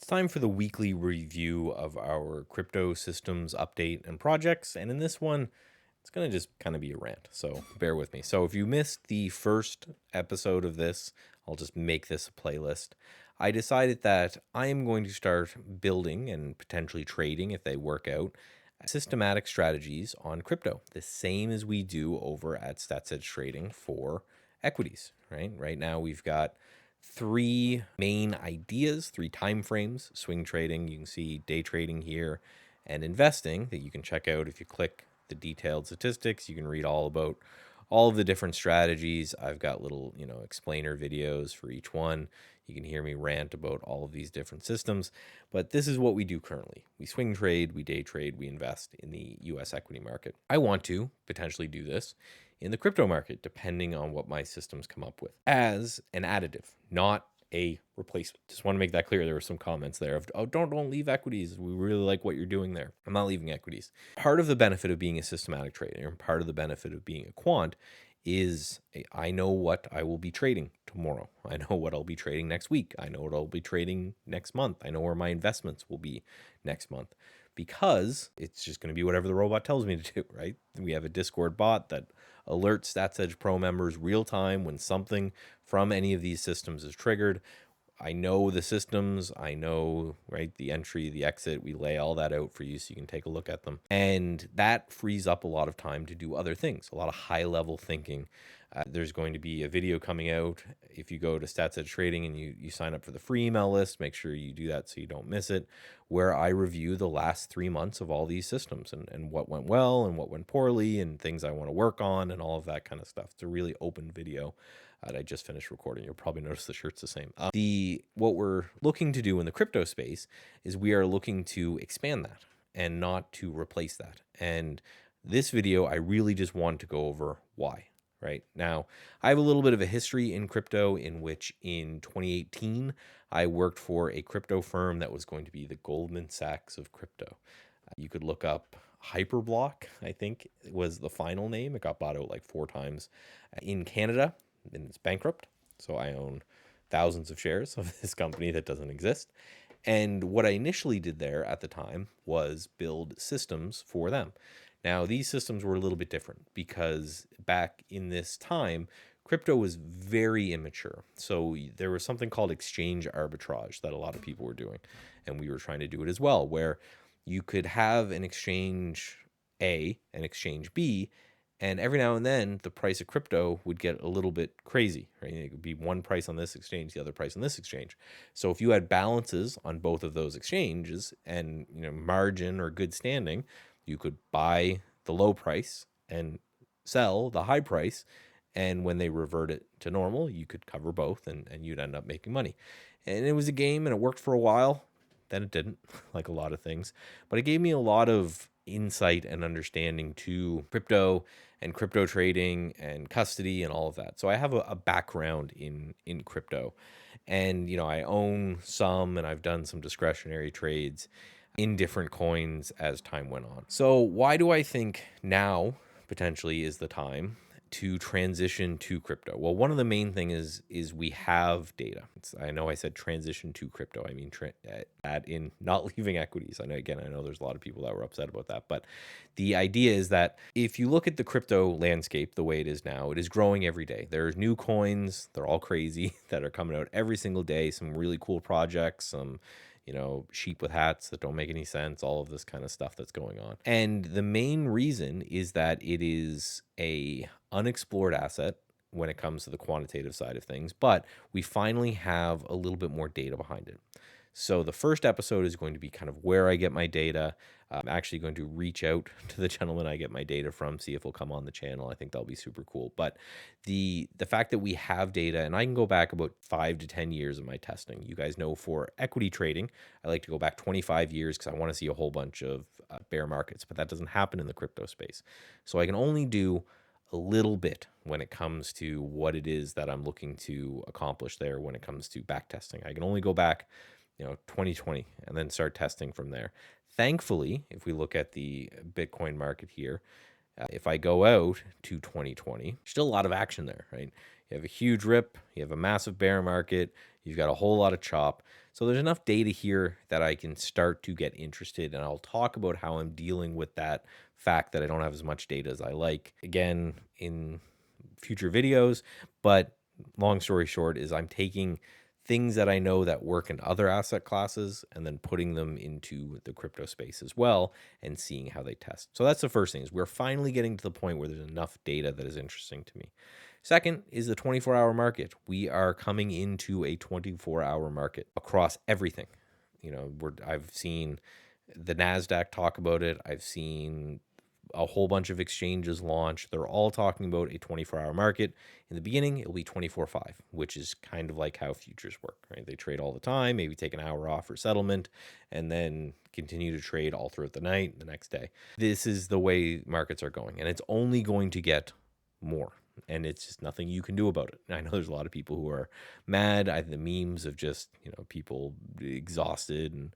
time for the weekly review of our crypto systems update and projects. And in this one, it's going to just kind of be a rant. So bear with me. So if you missed the first episode of this, I'll just make this a playlist. I decided that I am going to start building and potentially trading, if they work out, systematic strategies on crypto, the same as we do over at StatsEdgeTrading for equities, right? Right now we've got three main ideas, three time frames: swing trading, you can see day trading here, and investing, that you can check out if you click the detailed statistics. You can read all about all of the different strategies. I've got little, explainer videos for each one. You can hear me rant about all of these different systems, but this is what we do currently. We swing trade, we day trade, we invest in the US equity market. I want to potentially do this in the crypto market, depending on what my systems come up with, as an additive, not a replacement. Just want to make that clear. There were some comments there of, oh, don't leave equities. We really like what you're doing there. I'm not leaving equities. Part of the benefit of being a systematic trader, and part of the benefit of being a quant, is I know what I will be trading tomorrow. I know what I'll be trading next week. I know what I'll be trading next month. I know where my investments will be next month, because it's just going to be whatever the robot tells me to do, right? We have a Discord bot that alerts StatsEdge Pro members real time when something from any of these systems is triggered. I know the systems, I know, right, the entry, the exit. We lay all that out for you so you can take a look at them. And that frees up a lot of time to do other things, a lot of high level thinking. There's going to be a video coming out. If you go to StatsEdgeTrading and you sign up for the free email list, make sure you do that so you don't miss it, where I review the last 3 months of all these systems and what went well and what went poorly and things I want to work on and all of that kind of stuff. It's a really open video that I just finished recording. You'll probably notice the shirt's the same. What we're looking to do in the crypto space is we are looking to expand that and not to replace that. And this video, I really just want to go over why. Right now, I have a little bit of a history in crypto, in which in 2018, I worked for a crypto firm that was going to be the Goldman Sachs of crypto. You could look up Hyperblock, I think was the final name. It got bought out like 4 times in Canada, and it's bankrupt. So I own thousands of shares of this company that doesn't exist. And what I initially did there at the time was build systems for them. Now, these systems were a little bit different because back in this time, crypto was very immature. So there was something called exchange arbitrage that a lot of people were doing. And we were trying to do it as well, where you could have an exchange A and exchange B, and every now and then the price of crypto would get a little bit crazy, right? It would be one price on this exchange, the other price on this exchange. So if you had balances on both of those exchanges and margin or good standing, you could buy the low price and sell the high price. And when they revert it to normal, you could cover both and you'd end up making money. And it was a game and it worked for a while. Then it didn't, like a lot of things. But it gave me a lot of insight and understanding to crypto and crypto trading and custody and all of that. So I have a background in crypto. And, I own some, and I've done some discretionary trades in different coins as time went on. So why do I think now potentially is the time to transition to crypto? Well, one of the main things is we have data. I know I said transition to crypto. I mean, add in not leaving equities. I know there's a lot of people that were upset about that, but the idea is that if you look at the crypto landscape the way it is now, it is growing every day. There's new coins. They're all crazy that are coming out every single day. Some really cool projects, some sheep with hats that don't make any sense, all of this kind of stuff that's going on. And the main reason is that it is a unexplored asset when it comes to the quantitative side of things, but we finally have a little bit more data behind it. So the first episode is going to be kind of where I get my data. I'm actually going to reach out to the gentleman I get my data from, see if he'll come on the channel. I think that'll be super cool. But the fact that we have data, and I can go back about 5 to 10 years of my testing. You guys know, for equity trading, I like to go back 25 years because I want to see a whole bunch of bear markets, but that doesn't happen in the crypto space. So I can only do a little bit when it comes to what it is that I'm looking to accomplish there when it comes to backtesting. I can only go back 2020 and then start testing from there. Thankfully, if we look at the Bitcoin market here, if I go out to 2020, still a lot of action there, right? You have a huge rip, you have a massive bear market, you've got a whole lot of chop. So there's enough data here that I can start to get interested, and I'll talk about how I'm dealing with that fact that I don't have as much data as I like, again, in future videos. But long story short is I'm taking things that I know that work in other asset classes and then putting them into the crypto space as well and seeing how they test. So that's the first thing, is we're finally getting to the point where there's enough data that is interesting to me. Second is the 24-hour market. We are coming into a 24-hour market across everything. I've seen the NASDAQ talk about it. I've seen a whole bunch of exchanges launch. They're all talking about a 24-hour market. In the beginning, it'll be 24/5, which is kind of like how futures work, right? They trade all the time, maybe take an hour off for settlement, and then continue to trade all throughout the night, the next day. This is the way markets are going, and it's only going to get more. And it's just nothing you can do about it. I know there's a lot of people who are mad. The memes of just, people exhausted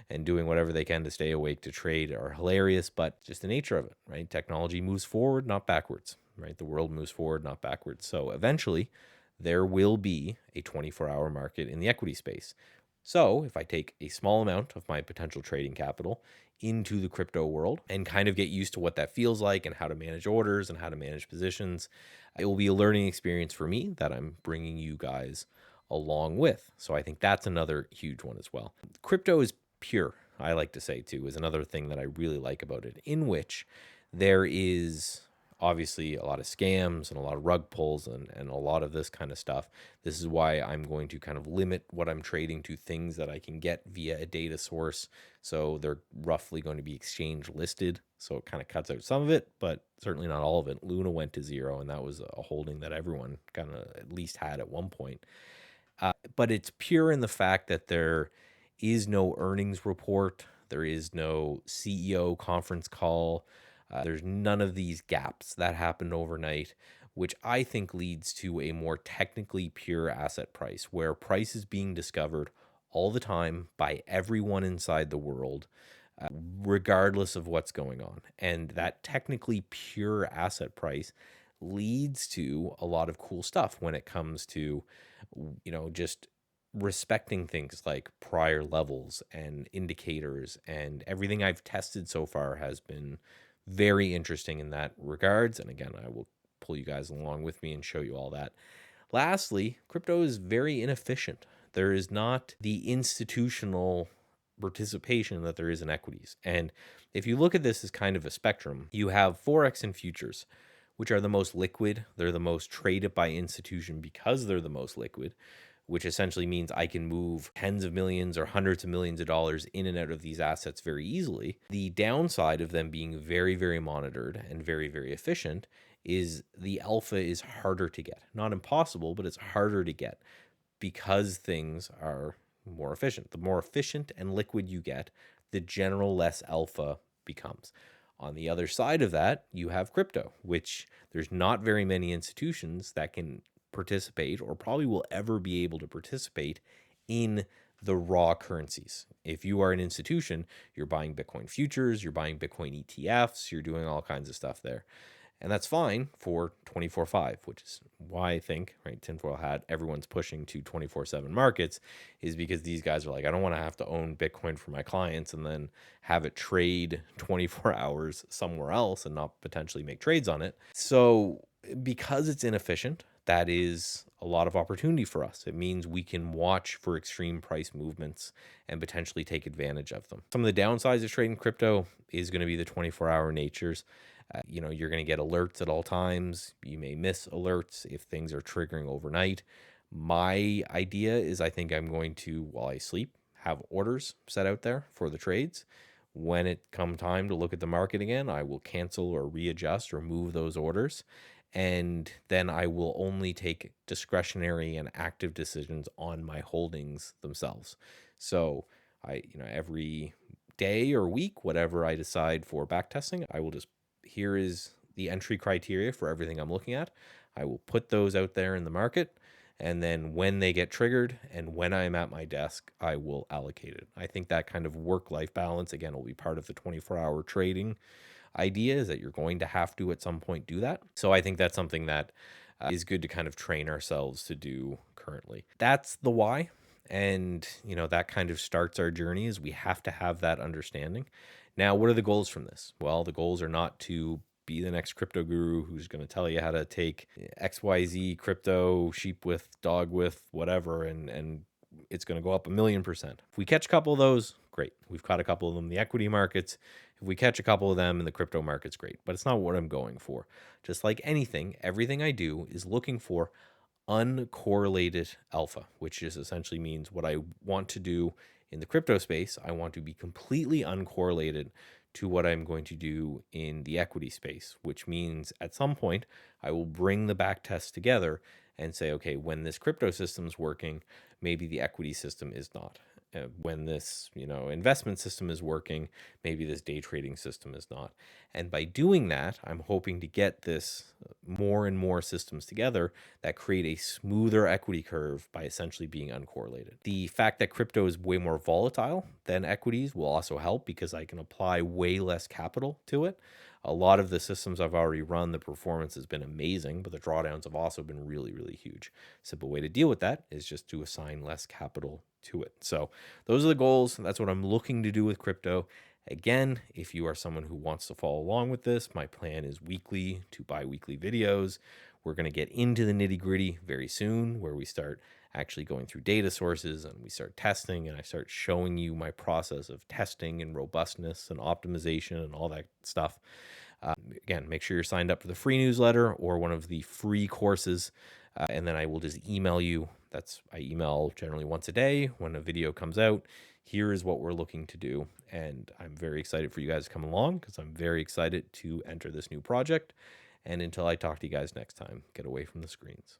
and doing whatever they can to stay awake to trade are hilarious, but just the nature of it, right? Technology moves forward, not backwards, right? The world moves forward, not backwards. So eventually there will be a 24-hour market in the equity space. So if I take a small amount of my potential trading capital into the crypto world and kind of get used to what that feels like and how to manage orders and how to manage positions, it will be a learning experience for me that I'm bringing you guys along with. So I think that's another huge one as well. Crypto is pure, I like to say too, is another thing that I really like about it, in which there is obviously a lot of scams and a lot of rug pulls and a lot of this kind of stuff. This is why I'm going to kind of limit what I'm trading to things that I can get via a data source. So they're roughly going to be exchange listed. So it kind of cuts out some of it, but certainly not all of it. Luna went to zero, and that was a holding that everyone kind of at least had at one point. But it's pure in the fact that there is no earnings report. There is no CEO conference call. There's none of these gaps that happened overnight, which I think leads to a more technically pure asset price, where price is being discovered all the time by everyone inside the world, regardless of what's going on. And that technically pure asset price leads to a lot of cool stuff when it comes to, just respecting things like prior levels and indicators, and everything I've tested so far has been very interesting in that regards. And again, I will pull you guys along with me and show you all that. Lastly, crypto is very inefficient. There is not the institutional participation that there is in equities. And if you look at this as kind of a spectrum, you have Forex and futures, which are the most liquid. They're the most traded by institution because they're the most liquid, which essentially means I can move tens of millions or hundreds of millions of dollars in and out of these assets very easily. The downside of them being very, very monitored and very, very efficient is the alpha is harder to get. Not impossible, but it's harder to get because things are more efficient. The more efficient and liquid you get, the general less alpha becomes. On the other side of that, you have crypto, which there's not very many institutions that can participate or probably will ever be able to participate in the raw currencies. If you are an institution, you're buying Bitcoin futures, you're buying Bitcoin ETFs, you're doing all kinds of stuff there. And that's fine for 24/5, which is why I think, right, tinfoil hat, everyone's pushing to 24/7 markets, is because these guys are like, I don't want to have to own Bitcoin for my clients and then have it trade 24 hours somewhere else and not potentially make trades on it. So because it's inefficient, that is a lot of opportunity for us. It means we can watch for extreme price movements and potentially take advantage of them. Some of the downsides of trading crypto is going to be the 24-hour natures. You're going to get alerts at all times. You may miss alerts if things are triggering overnight. My idea is I think I'm going to, while I sleep, have orders set out there for the trades. When it come time to look at the market again, I will cancel or readjust or move those orders. And then I will only take discretionary and active decisions on my holdings themselves. So every day or week, whatever I decide for backtesting, I will just, here is the entry criteria for everything I'm looking at. I will put those out there in the market. And then when they get triggered and when I'm at my desk, I will allocate it. I think that kind of work-life balance, again, will be part of the 24-hour trading idea, is that you're going to have to at some point do that. So I think that's something that is good to kind of train ourselves to do currently. That's the why. And, that kind of starts our journey is we have to have that understanding. Now, what are the goals from this? Well, the goals are not to be the next crypto guru who's going to tell you how to take XYZ crypto, sheep with, dog with, whatever, and it's going to go up 1,000,000%. If we catch a couple of those, great. We've caught a couple of them in the equity markets. If we catch a couple of them in the crypto markets, great. But it's not what I'm going for. Just like anything, everything I do is looking for uncorrelated alpha, which just essentially means what I want to do in the crypto space, I want to be completely uncorrelated to what I'm going to do in the equity space, which means at some point I will bring the back tests together and say, okay, when this crypto system's working, maybe the equity system is not. When this, investment system is working, maybe this day trading system is not. And by doing that, I'm hoping to get this more and more systems together that create a smoother equity curve by essentially being uncorrelated. The fact that crypto is way more volatile than equities will also help because I can apply way less capital to it. A lot of the systems I've already run, the performance has been amazing, but the drawdowns have also been really, really huge. Simple way to deal with that is just to assign less capital to it. So those are the goals. That's what I'm looking to do with crypto. Again, if you are someone who wants to follow along with this, my plan is weekly to bi-weekly videos. We're going to get into the nitty-gritty very soon, where we start actually going through data sources and we start testing, and I start showing you my process of testing and robustness and optimization and all that stuff. Again, make sure you're signed up for the free newsletter or one of the free courses, and then I will just email you. I email generally once a day when a video comes out. Here is what we're looking to do, and I'm very excited for you guys to come along because I'm very excited to enter this new project. And until I talk to you guys next time, get away from the screens.